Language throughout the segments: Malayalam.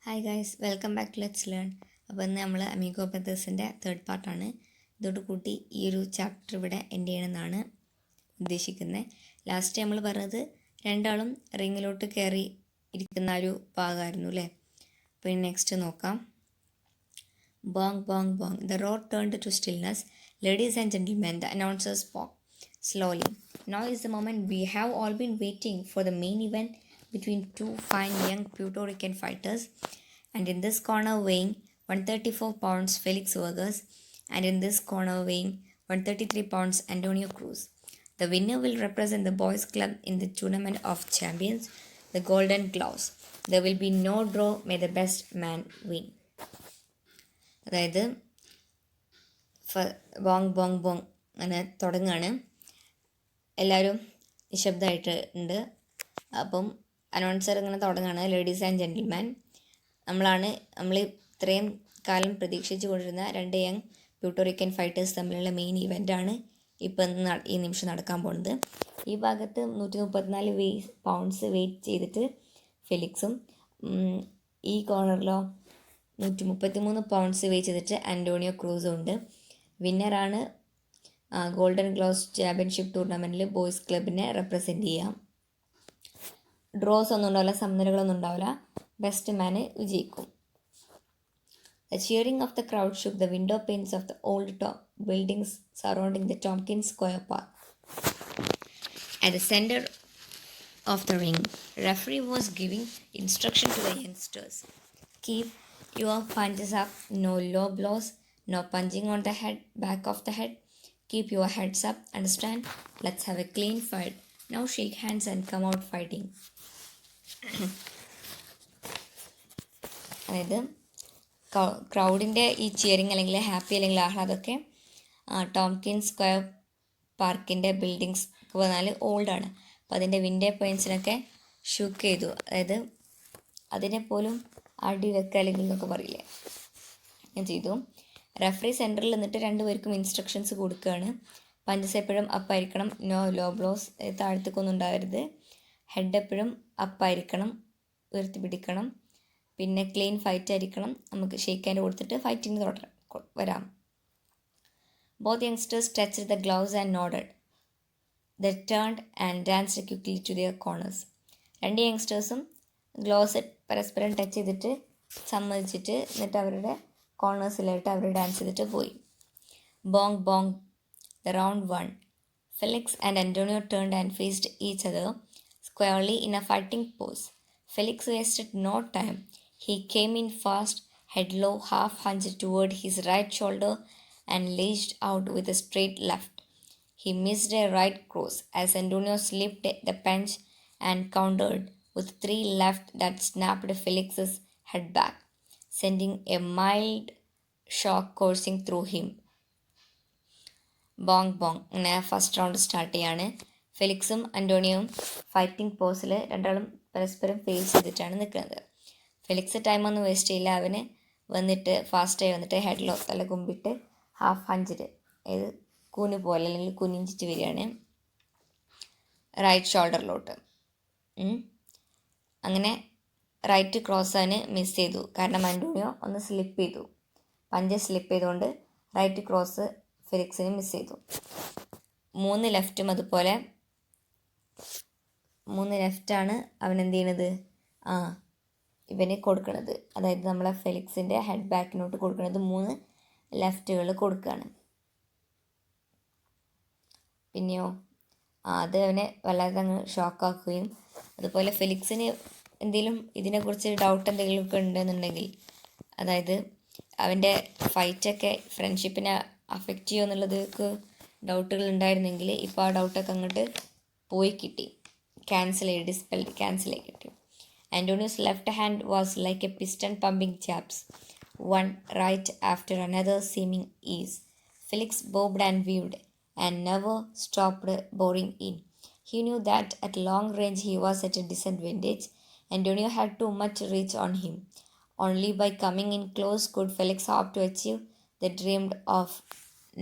Hi guys, welcome back to let's learn. അപ്പോൾ ഇന്ന് നമ്മൾ അമീഗോ ബ്രദേഴ്സിൻ്റെ തേർഡ് പാർട്ടാണ്. ഇതോട് കൂട്ടി ഈ ഒരു ചാപ്റ്റർ ഇവിടെ എൻഡ് ചെയ്യണമെന്നാണ് ഉദ്ദേശിക്കുന്നത്. ലാസ്റ്റ് നമ്മൾ പറഞ്ഞത് രണ്ടാളും റിങ്ങിലോട്ട് കയറി ഇരിക്കുന്ന ഒരു ഭാഗമായിരുന്നു അല്ലേ. അപ്പോൾ ഇനി നെക്സ്റ്റ് നോക്കാം. ബോങ് bong ബോങ്. The road turned to stillness. Ladies and gentlemen, the announcer spoke slowly. Now is the moment we have all been waiting for, the main event between two fine young Puerto Rican fighters. And in this corner weighing 134 pounds, Felix Vergas, and in this corner weighing 133 pounds, Antonio Cruz. The winner will represent the boys club in the Tournament of Champions, the Golden Gloves. There will be no draw, may the best man win. അതായത് ബോങ് ബോങ് ബോങ് അങ്ങനെ തുടങ്ങുകയാണ്. എല്ലാവരും നിശബ്ദമായിട്ട് ഉണ്ട്. അപ്പം അനൗൺസർ ഇങ്ങനെ തുടങ്ങുകയാണ്. ലേഡീസ് ആൻഡ് ജെൻറ്റിൽമാൻ, നമ്മൾ ഇത്രയും കാലം പ്രതീക്ഷിച്ചു കൊണ്ടിരുന്ന രണ്ട് യങ് പ്യൂട്ടോറിക്കൻ ഫൈറ്റേഴ്സ് തമ്മിലുള്ള മെയിൻ ഇവൻ്റാണ് ഇപ്പം ഈ നിമിഷം നടക്കാൻ പോകുന്നത്. ഈ ഭാഗത്ത് 134 പൗണ്ട്സ് വെയിറ്റ് ചെയ്തിട്ട് ഫെലിക്സും, ഈ കോർണറിലോ 133 പൗണ്ട്സ് വെയിറ്റ് ചെയ്തിട്ട് ആൻറ്റോണിയോ ക്രൂസും ഉണ്ട്. വിന്നറാണ് ഗോൾഡൻ ഗ്ലോവ്സ് ചാമ്പ്യൻഷിപ്പ് ടൂർണമെൻറ്റിൽ ബോയ്സ് ക്ലബിനെ റെപ്രസെൻറ്റ് ചെയ്യാം. ഡ്രോസ് ഒന്നും ഉണ്ടാവില്ല, സമനിലകളൊന്നും ഉണ്ടാവില്ല. ബെസ്റ്റ് മാന് വിജയിക്കും. The cheering of the crowd shook the window panes of the old buildings surrounding the Tompkins Square Park. At the center of the ring, referee was giving instruction to the youngsters. Keep your punches up, no low blows, no punching on the head, back of the head. Keep your heads up, understand? Let's have a clean fight. Now shake hands and come out fighting. അതായത് ക്രൗഡിൻ്റെ ഈ ചിയറിങ് അല്ലെങ്കിൽ ഹാപ്പി അല്ലെങ്കിൽ ആഹ്ലാദമൊക്കെ ടോംകിൻസ് സ്ക്വയർ പാർക്കിൻ്റെ ബിൽഡിങ്സ് പറഞ്ഞാൽ ഓൾഡാണ്. അപ്പോൾ അതിൻ്റെ വിൻഡോ പോയിൻറ്റ്സിനൊക്കെ ഷൂക്ക് ചെയ്തു. അതായത് അതിനെ പോലും അടി വെക്കുക അല്ലെങ്കിൽ എന്നൊക്കെ പറയില്ലേ, ഞാൻ ചെയ്തു. റെഫറി സെൻറ്ററിൽ നിന്നിട്ട് രണ്ടുപേർക്കും ഇൻസ്ട്രക്ഷൻസ് കൊടുക്കുകയാണ്. പഞ്ചസ് എപ്പോഴും അപ്പായിരിക്കണം, നോ ലോ ബ്ലോസ്, താഴ്ത്തേക്കൊന്നും ഉണ്ടാവരുത്. ഹെഡ് എപ്പോഴും അപ്പായിരിക്കണം, ഉയർത്തി പിടിക്കണം. പിന്നെ ക്ലീൻ ഫൈറ്റ് ആയിരിക്കണം. നമുക്ക് ഷേക്ക് ഹാൻഡ് കൊടുത്തിട്ട് ഫൈറ്റിംഗ് വരാം. Both youngsters touched the gloves and nodded. They turned and danced quickly to their corners. രണ്ട് യങ്സ്റ്റേഴ്സും ഗ്ലൗസ് പരസ്പരം ടച്ച് ചെയ്തിട്ട് സമ്മതിച്ചിട്ട് എന്നിട്ട് അവരുടെ കോർണേഴ്സിലായിട്ട് അവർ ഡാൻസ് ചെയ്തിട്ട് പോയി. Bong bong. The round one. Felix and Antonio turned and faced each other squarely in a fighting pose. Felix wasted no time. He came in fast, head low, half hunched toward his right shoulder and laced out with a straight left. He missed a right cross as Antonio slipped the punch and countered with 3 left that snapped Felix's head back, sending a mild shock coursing through him. ബോങ് ബോങ്. അങ്ങനെ ഫസ്റ്റ് റൗണ്ട് സ്റ്റാർട്ട് ചെയ്യാണ്. ഫെലിക്സും അന്റോണിയോയും ഫൈറ്റിംഗ് പോസിൽ രണ്ടാളും പരസ്പരം ഫേസ് ചെയ്തിട്ടാണ് നിൽക്കുന്നത്. ഫെലിക്സ് ടൈമൊന്നും വേസ്റ്റ് ചെയ്യില്ല. അവന് വന്നിട്ട് ഫാസ്റ്റായി വന്നിട്ട് ഹെഡിലോ തല കുമ്പിട്ട് ഹാഫ് ഹഞ്ചിൽ ഏത് കൂന് പോലെ അല്ലെങ്കിൽ കുനിഞ്ചിട്ട് വരികയാണ് റൈറ്റ് ഷോൾഡറിലോട്ട്. അങ്ങനെ റൈറ്റ് ക്രോസ് അവന് മിസ് ചെയ്തു. കാരണം അന്റോണിയോ ഒന്ന് സ്ലിപ്പ് ചെയ്തു, പഞ്ച് സ്ലിപ്പ് ചെയ്തുകൊണ്ട് റൈറ്റ് ക്രോസ് ഫെലിക്സിന് മിസ് ചെയ്തു. 3 ലെഫ്റ്റും അതുപോലെ 3 ലെഫ്റ്റാണ് അവൻ എന്ത് ചെയ്യണത്, ഇവന് കൊടുക്കണത്. അതായത് നമ്മളെ ഫെലിക്സിൻ്റെ ഹെഡ് ബാക്കിനോട്ട് കൊടുക്കണത് 3 ലെഫ്റ്റുകൾ കൊടുക്കുകയാണ്. പിന്നെയോ അത് അവനെ വല്ലാതെ അങ്ങ് ഷോക്കാക്കുകയും, അതുപോലെ ഫെലിക്സിന് എന്തെങ്കിലും ഇതിനെക്കുറിച്ച് ഡൗട്ട് എന്തെങ്കിലുമൊക്കെ ഉണ്ടെന്നുണ്ടെങ്കിൽ, അതായത് അവൻ്റെ ഫൈറ്റൊക്കെ ഫ്രണ്ട്ഷിപ്പിനെ അഫക്റ്റ് ചെയ്യുമോ എന്നുള്ളതൊക്കെ ഡൗട്ടുകൾ ഉണ്ടായിരുന്നെങ്കിൽ ഇപ്പോൾ ആ ഡൗട്ടൊക്കെ അങ്ങോട്ട് പോയി കിട്ടി, ക്യാൻസൽ ആയി കിട്ടി. Antonio's left hand was like a piston pumping chops, one right after another seeming ease. Felix bobbed and weaved and never stopped boring in. He knew that at long range he was at a disadvantage. Antonio had too much reach on him. Only by coming in close could Felix hope to achieve the dreamed of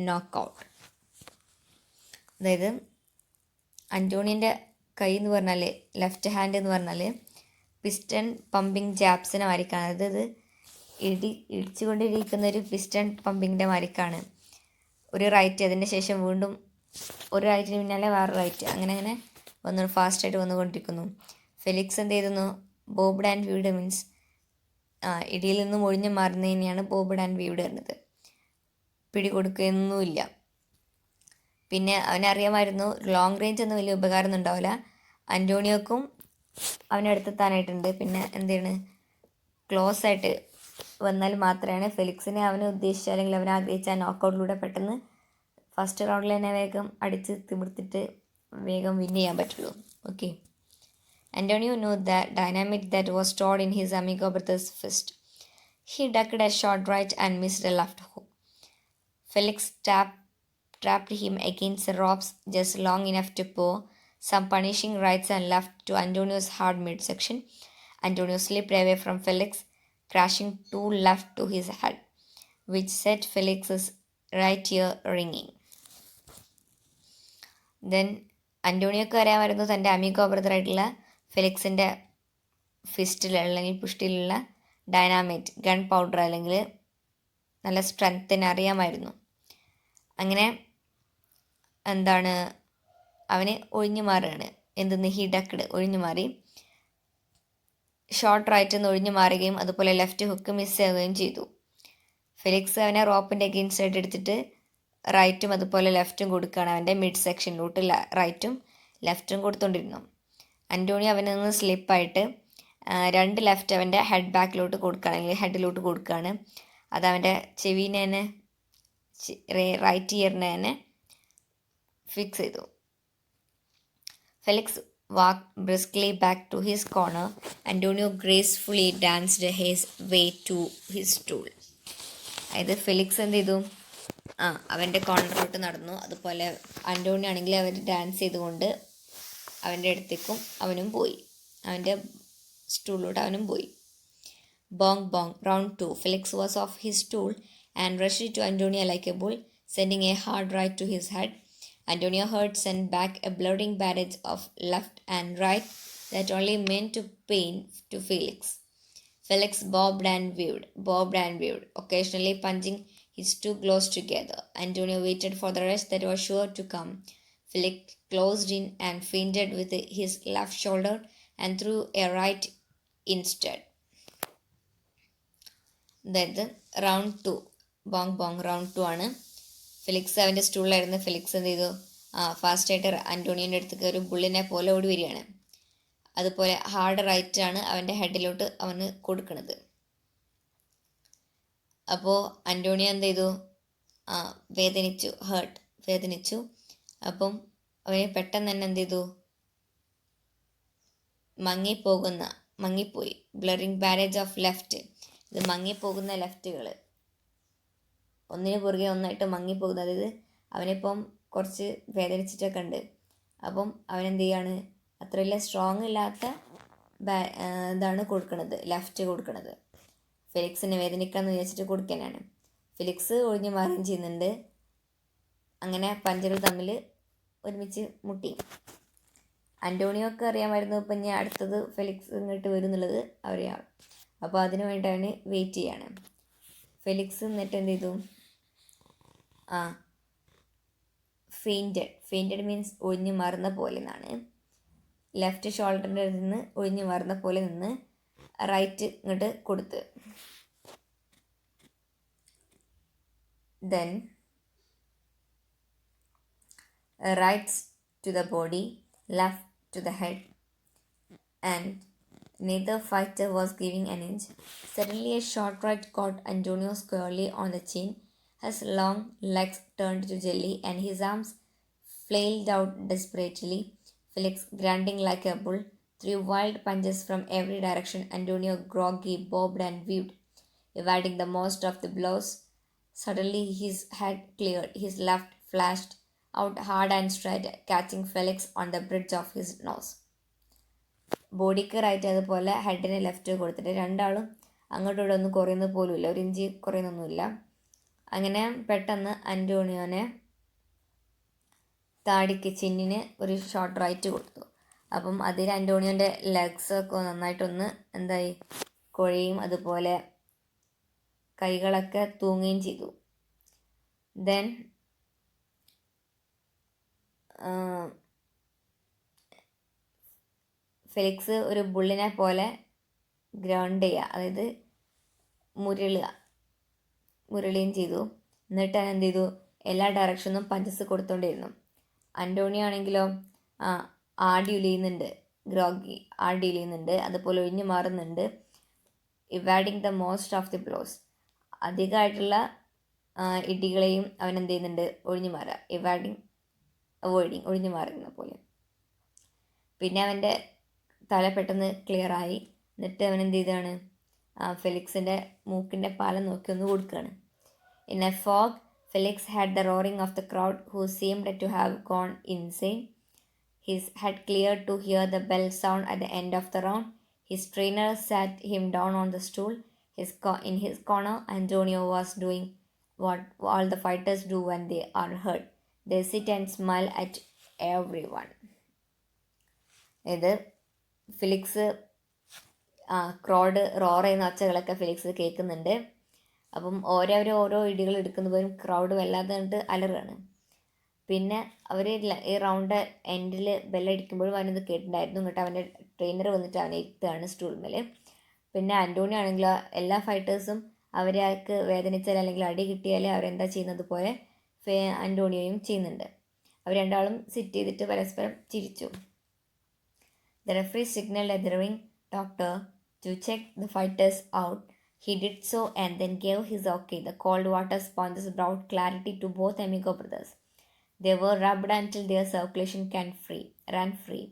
knockout. അതായത് അന്റോണിയൻ്റെ കൈ എന്ന് പറഞ്ഞാൽ, ലെഫ്റ്റ് ഹാൻഡ് എന്ന് പറഞ്ഞാൽ പിസ്റ്റൺ പമ്പിങ് ജാബ്സിനെ മാതിരിക്കാണ്. അതായത് ഇടിച്ചുകൊണ്ടിരിക്കുന്ന ഒരു പിസ്റ്റൺ പമ്പിങ്ങിൻ്റെ മാതിരിക്കാണ്. ഒരു റൈറ്റ്, അതിന് ശേഷം വീണ്ടും ഒരു റൈറ്റിന് പിന്നാലെ വേറെ റൈറ്റ്, അങ്ങനെ അങ്ങനെ ഫാസ്റ്റായിട്ട് വന്നുകൊണ്ടിരിക്കുന്നു. ഫെലിക്സ് എന്ത് ചെയ്തിരുന്നു? ബോബ്ഡ് ആൻഡ് വീവ്ഡ് മീൻസ് ഇടിയിൽ നിന്നും ഒഴിഞ്ഞു മാറുന്നതിനെയാണ് ബോബ്ഡ് ആൻഡ് വീവ്ഡ് വരുന്നത്. പിടികൊടുക്കുകയൊന്നുമില്ല. പിന്നെ അവനറിയാമായിരുന്നു ലോങ് റേഞ്ച് ഒന്നും വലിയ ഉപകാരമൊന്നും ഉണ്ടാവില്ല. അന്റോണിയോക്കും അവനെ അടുത്തെത്താനായിട്ടുണ്ട്. പിന്നെ എന്താണ്, ക്ലോസ് ആയിട്ട് വന്നാൽ മാത്രമാണ് ഫെലിക്സിനെ അവന് ഉദ്ദേശിച്ച അല്ലെങ്കിൽ അവൻ ആഗ്രഹിച്ച നോക്കൗട്ടിലൂടെ പെട്ടെന്ന് ഫസ്റ്റ് റൗണ്ടിൽ തന്നെ വേഗം അടിച്ച് തിമിർത്തിട്ട് വേഗം വിൻ ചെയ്യാൻ പറ്റുള്ളൂ. Okay. Antonio knew the dynamite that was stored in his Amigo brother's fist. He ducked a short right and missed a left hook. Felix trapped him against the ropes just long enough to pour some punishing rights and left to Antonio's hard midsection. Antonio slipped away from Felix, crashing two left to his head, which set Felix's right ear ringing. Then അന്റോണിയോക്ക് അറിയാമായിരുന്നു തൻ്റെ അമീഗോ ബ്രദറായിട്ടുള്ള ഫെലിക്സിൻ്റെ ഫിസ്റ്റിലുള്ള അല്ലെങ്കിൽ പുഷ്ടിലുള്ള ഡൈനാമൈറ്റ് ഗൺ പൗഡർ അല്ലെങ്കിൽ നല്ല സ്ട്രെങ്ത്തിന് അറിയാമായിരുന്നു. അങ്ങനെ എന്താണ്, അവന് ഒഴിഞ്ഞു മാറുകയാണ്. എന്തെന്ന്? ഹി ഡക്ക്ഡ്, ഒഴിഞ്ഞു മാറി. ഷോർട്ട് റൈറ്റിൽ നിന്ന് ഒഴിഞ്ഞു മാറുകയും അതുപോലെ ലെഫ്റ്റ് ഹുക്ക് മിസ് ആവുകയും ചെയ്തു. ഫെലിക്സ് അവനെ റോപ്പിൻ്റെ അഗെയിൻസ്റ്റ് ആയിട്ട് എടുത്തിട്ട് റൈറ്റും അതുപോലെ ലെഫ്റ്റും കൊടുക്കുകയാണ്. അവൻ്റെ മിഡ് സെക്ഷനിലോട്ട് റൈറ്റും ലെഫ്റ്റും കൊടുത്തുകൊണ്ടിരുന്നു. അന്റോണിയോ അവനിൽ നിന്ന് സ്ലിപ്പായിട്ട് രണ്ട് ലെഫ്റ്റ് അവൻ്റെ ഹെഡ് ബാക്കിലോട്ട് കൊടുക്കുകയാണ്, അല്ലെങ്കിൽ ഹെഡിലോട്ട് കൊടുക്കുകയാണ്. അത് അവൻ്റെ ചെവിനെ തന്നെ, റൈറ്റ് ഇയറിനെ തന്നെ ഫിക്സ് ചെയ്തു. Felix walked briskly back to his corner. Antonio gracefully danced his way to his stool. അതായത് ഫെലിക്സ് എന്ത് ചെയ്തു? അവൻ്റെ കോർണറിലോട്ട് നടന്നു. അതുപോലെ അന്റോണിയോ ആണെങ്കിൽ അവർ ഡാൻസ് ചെയ്തുകൊണ്ട് അവൻ്റെ അടുത്തേക്കും അവനും പോയി, അവൻ്റെ സ്റ്റൂളിലോട്ട് അവനും പോയി. Bong ബോങ്, round 2. Felix was off his stool and rushed to Antonio like a bull, sending a hard right to his head. Antonio heard sent back a blooding barrage of left and right that only meant to pain to Felix. Felix bobbed and weaved, occasionally punching his two claws together. Antonio waited for the rush that was sure to come. Felix closed in and feinted with his left shoulder and threw a right instead. അതായത് റൗണ്ട് 2, ബോങ് ബോങ്, റൗണ്ട് 2 ആണ്. ഫെലിക്സ് അവൻ്റെ സ്റ്റൂളിലായിരുന്നു. ഫെലിക്സ് എന്ത് ചെയ്തു? ഫാസ്റ്റായിട്ട് അന്റോണിയോൻ്റെ അടുത്തേക്ക് ഒരു ബുള്ളിനെ പോലെ ഓടി വരികയാണ്. അതുപോലെ ഹാർഡ് റൈറ്റ് ആണ് അവൻ്റെ ഹെഡിലോട്ട് അവന് കൊടുക്കുന്നത്. അപ്പോൾ അന്റോണിയോ എന്ത് ചെയ്തു? വേദനിച്ചു. അപ്പം അവന് പെട്ടെന്ന് തന്നെ എന്ത് ചെയ്തു? മങ്ങിപ്പോയി. Blurring barrage of left. ഇത് മങ്ങിപ്പോകുന്ന ലെഫ്റ്റുകൾ ഒന്നിനു പുറകെ ഒന്നായിട്ട് മങ്ങിപ്പോകുന്നത്. അതായത് അവനിപ്പം കുറച്ച് വേദനിച്ചിട്ടൊക്കെ ഉണ്ട്. അപ്പം അവനെന്ത് ചെയ്യാണ്? അത്ര വലിയ സ്ട്രോങ് ഇല്ലാത്ത ഇതാണ് കൊടുക്കണത്, ലെഫ്റ്റ് കൊടുക്കണത്. ഫെലിക്സിനെ വേദനിക്കാമെന്ന് വിചാരിച്ചിട്ട് കൊടുക്കാനാണ്. ഫെലിക്സ് ഒഴിഞ്ഞു മാറുകയും ചെയ്യുന്നുണ്ട്. അങ്ങനെ പഞ്ചറുകൾ തമ്മിൽ ഒരുമിച്ച് മുട്ടി. അന്റോണിയോക്ക് അറിയാമായിരുന്നു ഇപ്പം ഞാൻ അടുത്തത് ഫെലിക്സ് ഇങ്ങോട്ട് വരും എന്നുള്ളത് അറിയാം. അപ്പോൾ അതിനു വേണ്ടിയാണ് വെയിറ്റ് ചെയ്യാണ്. ഫെലിക്സ് എന്നിട്ട് എന്ത് ചെയ്തു? ഫെയിൻറ്റഡ് മീൻസ് ഒഴിഞ്ഞു മാറുന്ന പോലെ എന്നാണ്. ലെഫ്റ്റ് ഷോൾഡറിൻ്റെ നിന്ന് ഒഴിഞ്ഞു മാറുന്ന പോലെ നിന്ന് റൈറ്റ് ഇങ്ങോട്ട് കൊടുത്ത്. Then rights to the body, left to the head, and neither fighter was giving an inch. Suddenly a short right caught Antonio squarely on the chin. His long legs turned to jelly and his arms flailed out desperately. Felix, grunting like a bull, threw wild punches from every direction. Antonio groggy bobbed and weaved, evading the most of the blows. Suddenly his head cleared. His left flashed out hard and straight, catching Felix on the bridge of his nose. ബോഡിക്ക് റൈറ്റ് അതുപോലെ ഹെഡിന് ലെഫ്റ്റ് കൊടുത്തിട്ട് രണ്ടാളും അങ്ങോട്ടും ഇവിടെ ഒന്നും കുറയുന്നത് പോലുമില്ല, ഒരു ഇഞ്ച് കുറയുന്നൊന്നുമില്ല. അങ്ങനെ പെട്ടെന്ന് അന്റോണിയോനെ താടിക്ക് ചിന്നിന് ഒരു ഷോർട്ട് റൈറ്റ് കൊടുത്തു. അപ്പം അതിൽ അന്റോണിയോൻ്റെ ലെഗ്സൊക്കെ നന്നായിട്ടൊന്ന് എന്തായി കുഴയും, അതുപോലെ കൈകളൊക്കെ തൂങ്ങുകയും ചെയ്തു. ദെൻ ഫെലിക്സ് ഒരു ബുള്ളിനെ പോലെ ഗ്രൗണ്ട് ചെയ്യുക, അതായത് മുരളുകയും ചെയ്തു. എന്നിട്ട് അവൻ എന്ത് ചെയ്തു, എല്ലാ ഡയറക്ഷനും പഞ്ചസ് കൊടുത്തോണ്ടിരുന്നു. അന്റോണിയോ ആണെങ്കിലോ ആടി ഉലിയുന്നുണ്ട്, ഗ്രോഗി ആടി ഉലിയുന്നുണ്ട്, അതുപോലെ ഒഴിഞ്ഞു മാറുന്നുണ്ട്. Evading the most of the blows, അധികമായിട്ടുള്ള ഇടികളെയും അവൻ എന്ത് ചെയ്യുന്നുണ്ട്, ഒഴിഞ്ഞു മാറുക. ഒഴിഞ്ഞു മാറുന്ന പോലെ. പിന്നെ അവൻ്റെ തല പെട്ടെന്ന് ക്ലിയറായി. എന്നിട്ട് അവൻ എന്ത് ചെയ്താണ്, ഫെലിക്സിൻ്റെ മൂക്കിൻ്റെ പാലം നോക്കി ഒന്ന് കൊടുക്കുകയാണ്. In a fog, Felix had the roaring of the crowd, who seemed to have gone insane. His head cleared to hear the bell sound at the end of the round. His trainer sat him down on the stool. In his corner, Antonio was doing what all the fighters do when they are hurt. They sit and smile at everyone. ഇത് ഫിലിക്സ് ക്രൗഡ് റോർ ചെയ്യുന്ന ഒച്ചകളൊക്കെ ഫിലിക്സ് കേൾക്കുന്നുണ്ട്. അപ്പം ഓരോ ഇടികൾ എടുക്കുന്നവരും ക്രൗഡ് വല്ലാതെ കണ്ടിട്ട് അലറുകയാണ്. പിന്നെ അവർ ഈ റൗണ്ട് എൻഡിൽ ബെല്ലടിക്കുമ്പോഴും അവനത് കേട്ടിട്ടുണ്ടായിരുന്നു. എന്നിട്ട് അവൻ്റെ ട്രെയിനർ വന്നിട്ട് അവനെ ഇരുത്തുകയാണ് സ്റ്റൂൾമേൽ. പിന്നെ അന്റോണിയോ ആണെങ്കിലോ എല്ലാ ഫൈറ്റേഴ്സും അവർക്ക് വേദനിച്ചാൽ അല്ലെങ്കിൽ അടി കിട്ടിയാൽ അവരെന്താ ചെയ്യുന്നത് പോലെ അന്റോണിയോയും ചെയ്യുന്നുണ്ട്. അവർ രണ്ടാളും സിറ്റ് ചെയ്തിട്ട് പരസ്പരം ചിരിച്ചു. The referee signaled at the ring doctor to check the fighters out. He did so and then gave his okay. The cold water sponges brought clarity to both Amigo brothers. They were rubbed until their circulation ran free.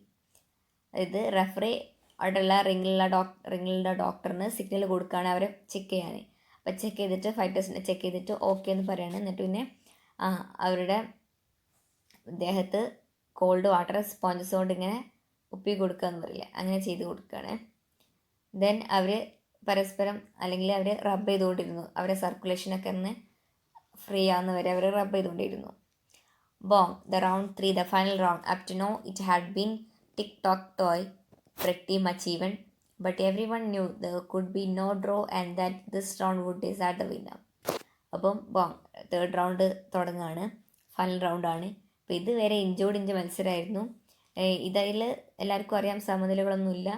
ഇത് റെഫറി അവിടെയുള്ള റിങ്ങിലുള്ള ഡോക്ടറിന് സിഗ്നൽ കൊടുക്കുകയാണ് അവരെ ചെക്ക് ചെയ്യാൻ. അപ്പോൾ ചെക്ക് ചെയ്തിട്ട് ഫൈറ്റേഴ്സിനെ ചെക്ക് ചെയ്തിട്ട് ഓക്കെ എന്ന് പറയാണ്. എന്നിട്ട് പിന്നെ അവരുടെ ദേഹത്ത് കോൾഡ് വാട്ടർ സ്പോഞ്ചസ് കൊണ്ട് ഇങ്ങനെ ഉപ്പി കൊടുക്കുക എന്ന് പറയില്ല, അങ്ങനെ ചെയ്ത് കൊടുക്കുകയാണ്. ദെൻ അവർ പരസ്പരം അല്ലെങ്കിൽ അവർ റബ്ബ് ചെയ്തുകൊണ്ടിരുന്നു. അവരുടെ സർക്കുലേഷനൊക്കെ ഒന്ന് ഫ്രീ ആവുന്നവരെ അവർ റബ്ബ് ചെയ്തുകൊണ്ടിരുന്നു. Bong, the round 3, the final round. Up to now, it had been tick-tock-toe, pretty much even. But everyone knew there could be no draw and that this round would decide the winner. അപ്പം ബോങ് തേർഡ് റൗണ്ട് തുടങ്ങുകയാണ്, ഫൈനൽ റൗണ്ടാണ്. അപ്പോൾ ഇതുവരെ ഇഞ്ച് മത്സരമായിരുന്നു. ഇതിൽ എല്ലാവർക്കും അറിയാം സമനിലകളൊന്നുമില്ല.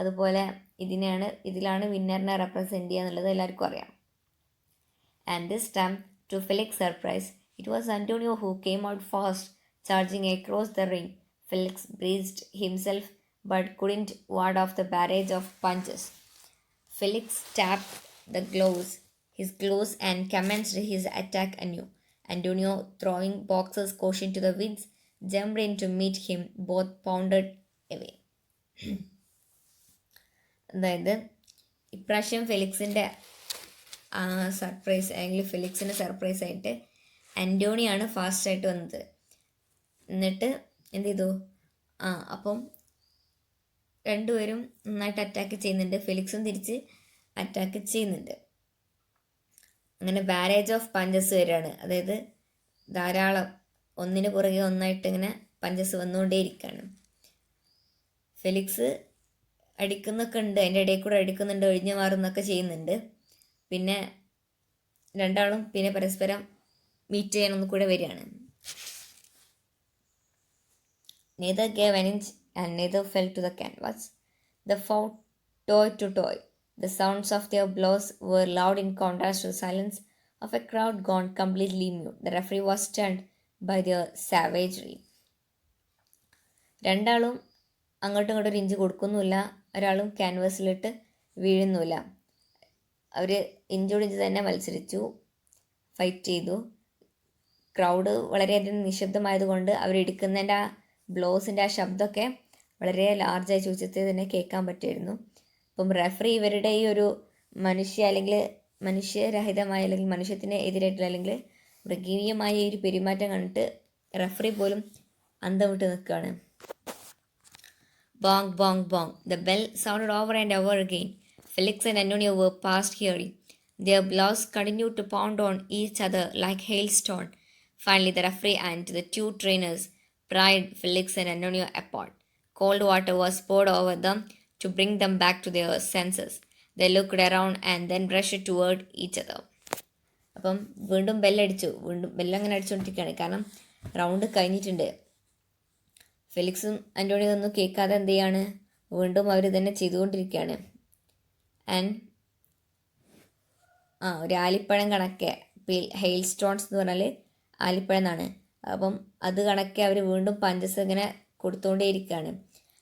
അതുപോലെ ഇതിലാണ് വിന്നറിനെ റെപ്രസെൻറ്റ് ചെയ്യുക എന്നുള്ളത് എല്ലാവർക്കും അറിയാം. And this time, to Felix surprise, it was Antonio who came out fast, charging across the ring. Felix braced himself but couldn't ward off the barrage of punches. Felix tapped his gloves and commenced his attack anew. Antonio, throwing boxes caution to the winds, jumped in to meet him. Both pounded away. അതായത് ഇപ്രാവശ്യം ഫെലിക്സിൻ്റെ സർപ്രൈസ് അല്ലെങ്കിൽ ഫെലിക്സിൻ്റെ സർപ്രൈസായിട്ട് അന്റോണിയാണ് ഫാസ്റ്റായിട്ട് വന്നത്. എന്നിട്ട് എന്ത് ചെയ്തു, അപ്പം രണ്ടുപേരും നന്നായിട്ട് അറ്റാക്ക് ചെയ്യുന്നുണ്ട്. ഫെലിക്സും തിരിച്ച് അറ്റാക്ക് ചെയ്യുന്നുണ്ട്. അങ്ങനെ ബാരേജ് ഓഫ് പഞ്ചസ് വരികയാണ്. അതായത് ധാരാളം ഒന്നിന് പുറകെ ഒന്നായിട്ട് ഇങ്ങനെ പഞ്ചസ് വന്നുകൊണ്ടേയിരിക്കുകയാണ്. ഫെലിക്സ് അടിക്കുന്നൊക്കെ ഉണ്ട്, അതിൻ്റെ ഇടയിൽ കൂടെ അടിക്കുന്നുണ്ട്, ഒഴിഞ്ഞു മാറുന്നൊക്കെ ചെയ്യുന്നുണ്ട്. പിന്നെ രണ്ടാളും പിന്നെ പരസ്പരം മീറ്റ് ചെയ്യാനൊന്നും കൂടെ വരികയാണ്. Neither gave an inch and neither fell to the canvas. They fought toe to toe. The sounds of their blows were loud in contrast to the silence of a crowd gone completely mute. The referee was stunned by their savagery. രണ്ടാളും അങ്ങോട്ടും ഇങ്ങോട്ടും ഒരു ഇഞ്ച് കൊടുക്കുന്നുമില്ല, ഒരാളും ക്യാൻവാസിലിട്ട് വീഴുന്നുമില്ല. അവർ ഇഞ്ചോടിഞ്ച് തന്നെ മത്സരിച്ചു, ഫൈറ്റ് ചെയ്തു. ക്രൗഡ് വളരെയധികം നിശബ്ദമായതുകൊണ്ട് അവരെടുക്കുന്നതിൻ്റെ ആ ബ്ലോസിൻ്റെ ആ ശബ്ദമൊക്കെ വളരെ ലാർജായി ഉച്ചത്തിൽ തന്നെ കേൾക്കാൻ പറ്റുമായിരുന്നു. അപ്പം റെഫറി ഇവരുടെ ഈ ഒരു മനുഷ്യരഹിതമായ അല്ലെങ്കിൽ മനുഷ്യത്തിന് എതിരായിട്ടുള്ള അല്ലെങ്കിൽ മൃഗീയമായ ഈ ഒരു പെരുമാറ്റം കണ്ടിട്ട് റെഫറി പോലും അന്തം വിട്ട് നിൽക്കുകയാണ്. Bong, bong, bong. The bell sounded over and over again. Felix and Antonio were past hearing. Their blows continued to pound on each other like hailstone. Finally, the referee and the two trainers pried Felix and Antonio apart. Cold water was poured over them to bring them back to their senses. They looked around and then rushed toward each other. അപ്പം വീണ്ടും ബെല്ലടിച്ചു. വീണ്ടും ബെല്ലങ്ങനെ അടിച്ചുകൊണ്ടിരിക്കുകയാണ്. കാരണം റൗണ്ട് കഴിഞ്ഞിട്ടുണ്ട്. ഫെലിക്സും ആൻ്റോണിയും ഒന്നും കേൾക്കാതെ എന്ത് ചെയ്യാണ്, വീണ്ടും അവർ തന്നെ ചെയ്തുകൊണ്ടിരിക്കുകയാണ്. ആൻഡ് ഒരു ആലിപ്പഴം കണക്കെ, ഹെയിൽ സ്റ്റോൺസ് എന്ന് പറഞ്ഞാൽ ആലിപ്പഴം എന്നാണ്. അപ്പം അത് കണക്കെ അവർ വീണ്ടും പഞ്ചസ് ഇങ്ങനെ കൊടുത്തുകൊണ്ടേയിരിക്കുകയാണ്.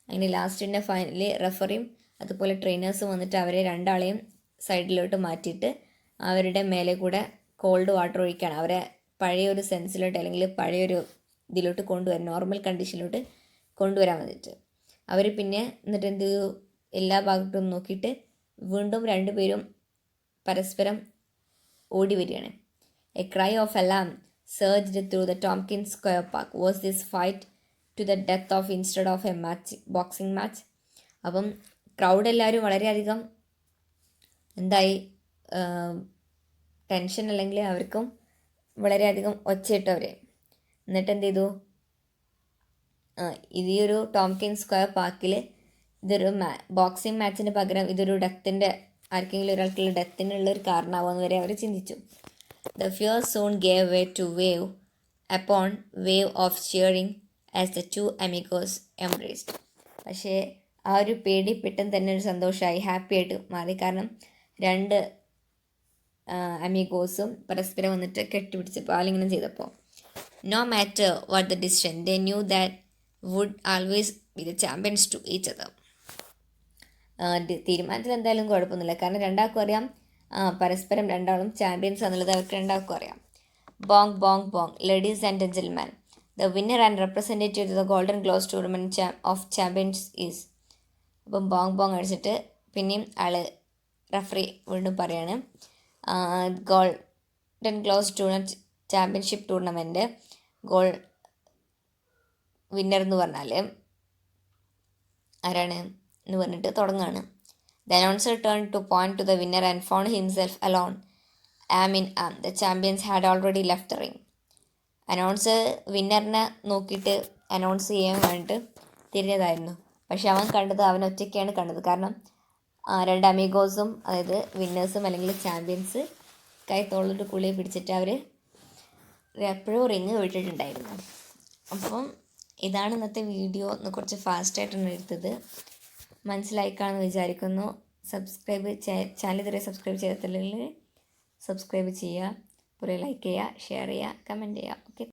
അങ്ങനെ ലാസ്റ്റിൻ്റെ ഫൈനലി റെഫറിയും അതുപോലെ ട്രെയിനേഴ്സും വന്നിട്ട് അവരെ രണ്ടാളെയും സൈഡിലോട്ട് മാറ്റിയിട്ട് അവരുടെ മേലെ കൂടെ കോൾഡ് വാട്ടർ ഒഴിക്കുകയാണ്. അവരെ പഴയൊരു സെൻസിലോട്ട് അല്ലെങ്കിൽ പഴയൊരു ഇതിലോട്ട് കൊണ്ടുവരാൻ, നോർമൽ കണ്ടീഷനിലോട്ട് കൊണ്ടുവരാൻ വന്നിട്ട് അവർ പിന്നെ എന്നിട്ട് എന്ത് ചെയ്തു, എല്ലാ ഭാഗത്തും നോക്കിയിട്ട് വീണ്ടും രണ്ടുപേരും പരസ്പരം ഓടി വരികയാണ്. A cry of alarm surged through the Tompkins Square Park. Was this fight to the death of instead of a boxing match? അപ്പം ക്രൗഡ് എല്ലാവരും വളരെയധികം എന്തായി, ടെൻഷൻ അല്ലെങ്കിൽ അവർക്കും വളരെയധികം ഒച്ചയിട്ടവർ. എന്നിട്ട് എന്ത് ചെയ്തു, ഈ ഒരു ടോംകിൻസ് സ്ക്വയർ പാർക്കിൽ ഇതൊരു ബോക്സിംഗ് മാച്ചിന് പകരം ഇതൊരു ഡെത്തിൻ്റെ, ആർക്കെങ്കിലും ഒരാൾക്കുള്ള ഡെത്തിനുള്ളൊരു കാരണമാവുമെന്ന് വരെ അവർ ചിന്തിച്ചു. The fear soon gave way to wave upon wave of cheering as the two amigos embraced. പക്ഷേ ആ ഒരു പേടി പെട്ടെന്ന് തന്നെ ഒരു സന്തോഷമായി, ഹാപ്പി ആയിട്ട് മാറി. കാരണം രണ്ട് അമിഗോസും പരസ്പരം വന്നിട്ട് കെട്ടിപ്പിടിച്ചപ്പോൾ ആലിംഗനം ചെയ്തപ്പോൾ. No matter what the decision, they knew that would always be the champions to each other. തീരുമാനത്തിൽ എന്തായാലും കുഴപ്പമൊന്നുമില്ല. കാരണം രണ്ടാൾക്കും അറിയാം പരസ്പരം രണ്ടാളും ചാമ്പ്യൻസ് എന്നുള്ളത് അവർക്ക് രണ്ടാൾക്കും അറിയാം. Bong bong bong. Ladies and gentleman, the winner and representative to the golden gloves tournament of champions is. അപ്പം ബോങ് ബോങ് അടിച്ചിട്ട് പിന്നെയും റഫറി വീണ്ടും പറയാണ്, golden gloves championship tournament winner എന്ന് പറഞ്ഞാൽ ആരാണ് എന്ന് പറഞ്ഞിട്ട് തുടങ്ങുകയാണ്. The announcer turned to point to the winner and found himself alone, arm in arm. The champions had already left the ring. Announcer വിന്നറിനെ നോക്കിയിട്ട് അനൗൺസ് ചെയ്യാൻ വേണ്ടിയിട്ട് തിരിഞ്ഞതായിരുന്നു. പക്ഷെ അവൻ കണ്ടത്, അവൻ ഒറ്റയ്ക്കാണ് കണ്ടത്. കാരണം രണ്ട് അമീഗോസും, അതായത് വിന്നേഴ്സും അല്ലെങ്കിൽ ചാമ്പ്യൻസ് കൈത്തോളിട്ട് കുളിയെ പിടിച്ചിട്ട് അവർ എപ്പോഴും റിങ് വിട്ടിട്ടുണ്ടായിരുന്നു. അപ്പം ഇതാണ് ഇന്നത്തെ വീഡിയോ. ഒന്ന് കുറച്ച് ഫാസ്റ്റായിട്ടാണ് എടുത്തത്. മനസ്സിലായിക്കാണെന്ന് വിചാരിക്കുന്നു. ചാനൽ ഇതുവരെ സബ്സ്ക്രൈബ് ചെയ്തിട്ടില്ലെങ്കിൽ സബ്സ്ക്രൈബ് ചെയ്യുക, കുറേ ലൈക്ക് ചെയ്യുക, ഷെയർ ചെയ്യുക, കമൻറ്റ് ചെയ്യുക. ഓക്കെ.